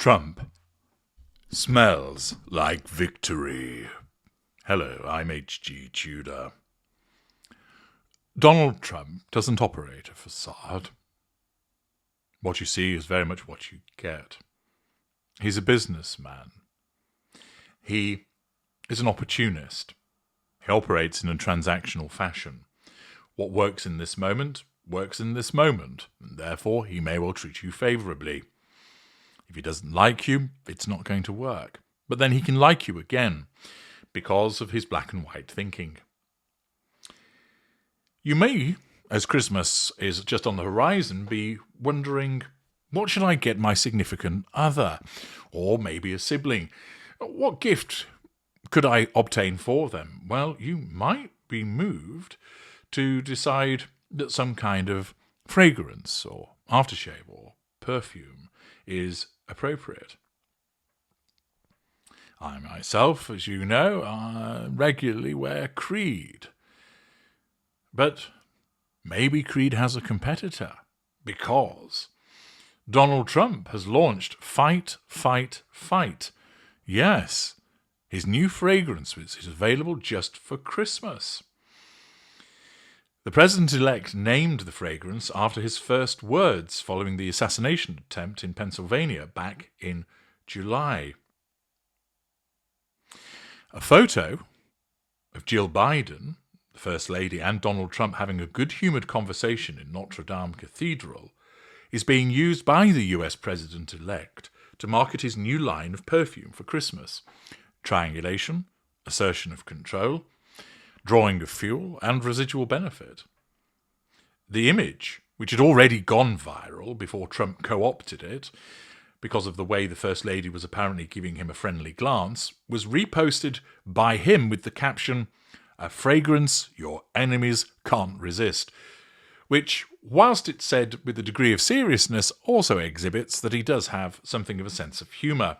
Trump smells like victory. Hello, I'm H.G. Tudor. Donald Trump doesn't operate a facade. What you see is very much what you get. He's a businessman. He is an opportunist. He operates in a transactional fashion. What works in this moment works in this moment, and therefore he may well treat you favourably. If he doesn't like you, it's not going to work. But then he can like you again because of his black and white thinking. You may, as Christmas is just on the horizon, be wondering, what should I get my significant other? Or maybe a sibling? What gift could I obtain for them? Well, you might be moved to decide that some kind of fragrance or aftershave or perfume is appropriate. I myself, as you know, regularly wear Creed. But maybe Creed has a competitor, because Donald Trump has launched Fight, Fight, Fight. Yes, his new fragrance is available just for Christmas. The president-elect named the fragrance after his first words following the assassination attempt in Pennsylvania back in July. A photo of Jill Biden, the First Lady, and Donald Trump having a good-humoured conversation in Notre Dame Cathedral is being used by the US president-elect to market his new line of perfume for Christmas. Triangulation, assertion of control, drawing of fuel, and residual benefit. The image, which had already gone viral before Trump co-opted it, because of the way the First Lady was apparently giving him a friendly glance, was reposted by him with the caption, "A fragrance your enemies can't resist," which, whilst it's said with a degree of seriousness, also exhibits that he does have something of a sense of humour.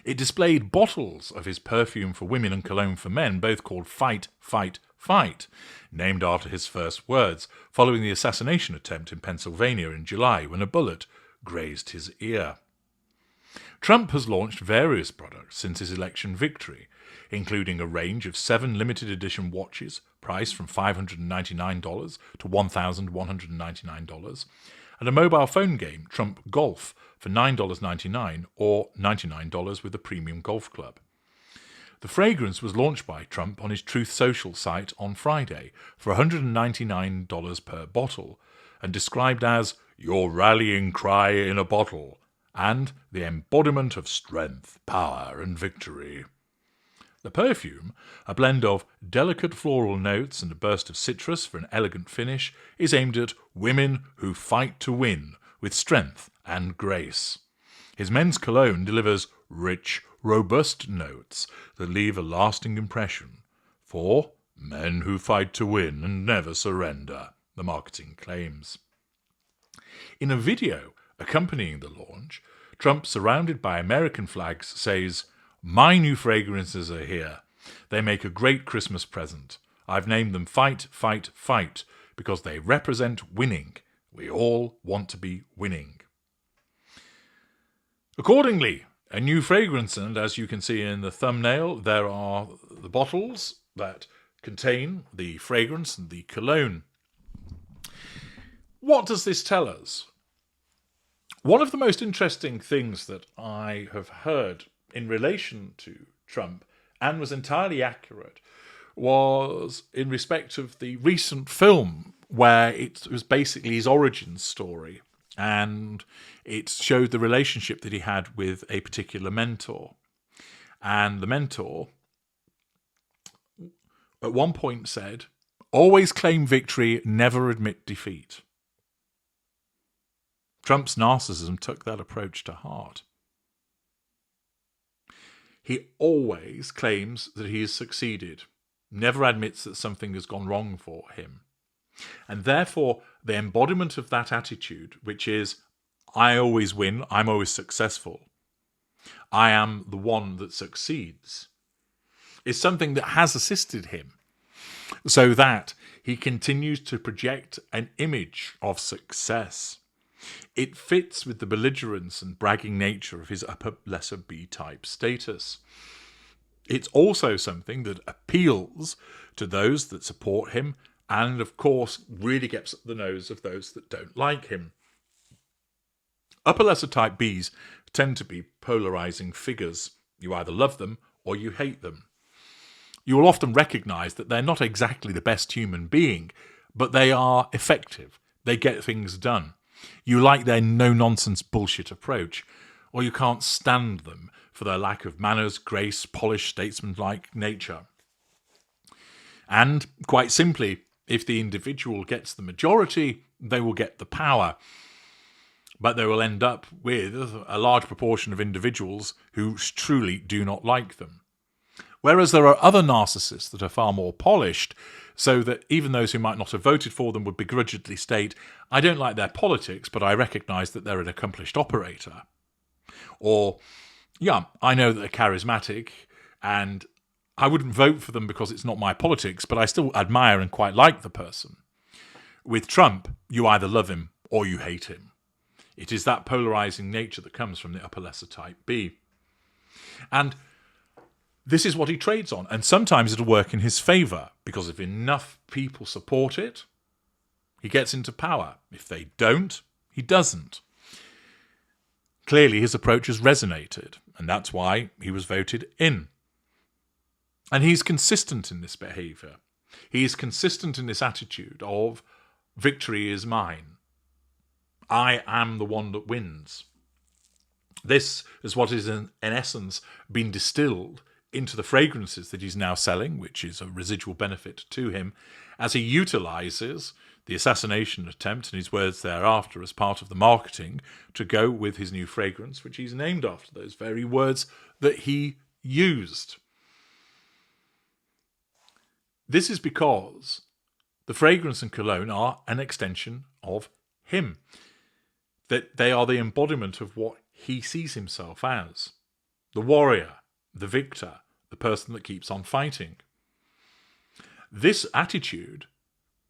It displayed bottles of his perfume for women and cologne for men, both called Fight, Fight, Fight, named after his first words, following the assassination attempt in Pennsylvania in July when a bullet grazed his ear. Trump has launched various products since his election victory, including a range of 7 limited edition watches priced from $599 to $1,199, and a mobile phone game, Trump Golf, for $9.99 or $99 with a premium golf club. The fragrance was launched by Trump on his Truth Social site on Friday for $199 per bottle and described as your rallying cry in a bottle and the embodiment of strength, power, and victory. The perfume, a blend of delicate floral notes and a burst of citrus for an elegant finish, is aimed at women who fight to win with strength and grace. His men's cologne delivers rich, robust notes that leave a lasting impression for men who fight to win and never surrender, the marketing claims. In a video accompanying the launch, Trump, surrounded by American flags, says, "My new fragrances are here. They make a great Christmas present. I've named them Fight, Fight, Fight because they represent winning. We all want to be winning." Accordingly, a new fragrance, and as you can see in the thumbnail, there are the bottles that contain the fragrance and the cologne. What does this tell us? One of the most interesting things that I have heard in relation to Trump, and was entirely accurate, was in respect of the recent film where it was basically his origin story, and it showed the relationship that he had with a particular mentor. And the mentor at one point said, "Always claim victory, never admit defeat." Trump's narcissism took that approach to heart. He always claims that he has succeeded, never admits that something has gone wrong for him. And therefore, the embodiment of that attitude, which is, I always win, I'm always successful, I am the one that succeeds, is something that has assisted him, so that he continues to project an image of success. It fits with the belligerence and bragging nature of his upper lesser B-type status. It's also something that appeals to those that support him and, of course, really gets up the nose of those that don't like him. Upper lesser type Bs tend to be polarizing figures. You either love them or you hate them. You will often recognize that they're not exactly the best human being, but they are effective. They get things done. You like their no-nonsense bullshit approach, or you can't stand them for their lack of manners, grace, polished, statesmanlike nature. And, quite simply, if the individual gets the majority, they will get the power. But they will end up with a large proportion of individuals who truly do not like them. Whereas there are other narcissists that are far more polished, so that even those who might not have voted for them would begrudgingly state, I don't like their politics, but I recognise that they're an accomplished operator. Or, yeah, I know that they're charismatic, and I wouldn't vote for them because it's not my politics, but I still admire and quite like the person. With Trump, you either love him or you hate him. It is that polarising nature that comes from the upper lesser type B. And this is what he trades on, and sometimes it'll work in his favour, because if enough people support it, he gets into power. If they don't, he doesn't. Clearly, his approach has resonated, and that's why he was voted in. And he's consistent in this behaviour. He is consistent in this attitude of, victory is mine. I am the one that wins. This is what is in essence been distilled into the fragrances that he's now selling, which is a residual benefit to him, as he utilises the assassination attempt and his words thereafter as part of the marketing to go with his new fragrance, which he's named after those very words that he used. This is because the fragrance and cologne are an extension of him, that they are the embodiment of what he sees himself as. The warrior, the victor, the person that keeps on fighting. This attitude,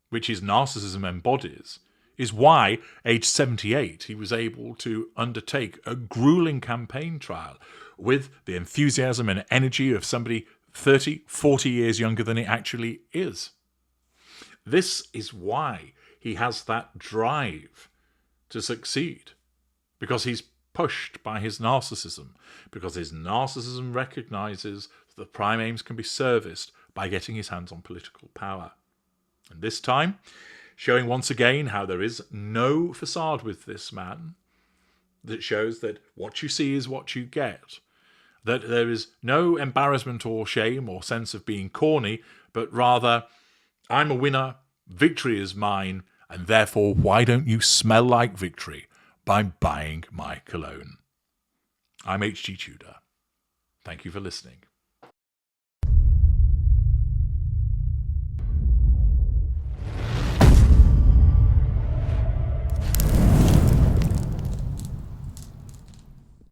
which his narcissism embodies, is why, aged 78, he was able to undertake a grueling campaign trial with the enthusiasm and energy of somebody 30, 40 years younger than he actually is. This is why he has that drive to succeed, because he's pushed by his narcissism, because his narcissism recognises that the prime aims can be serviced by getting his hands on political power. And this time, showing once again how there is no facade with this man, that shows that what you see is what you get, that there is no embarrassment or shame or sense of being corny, but rather, I'm a winner, victory is mine, and therefore why don't you smell like victory by buying my cologne? I'm H.G. Tudor. Thank you for listening.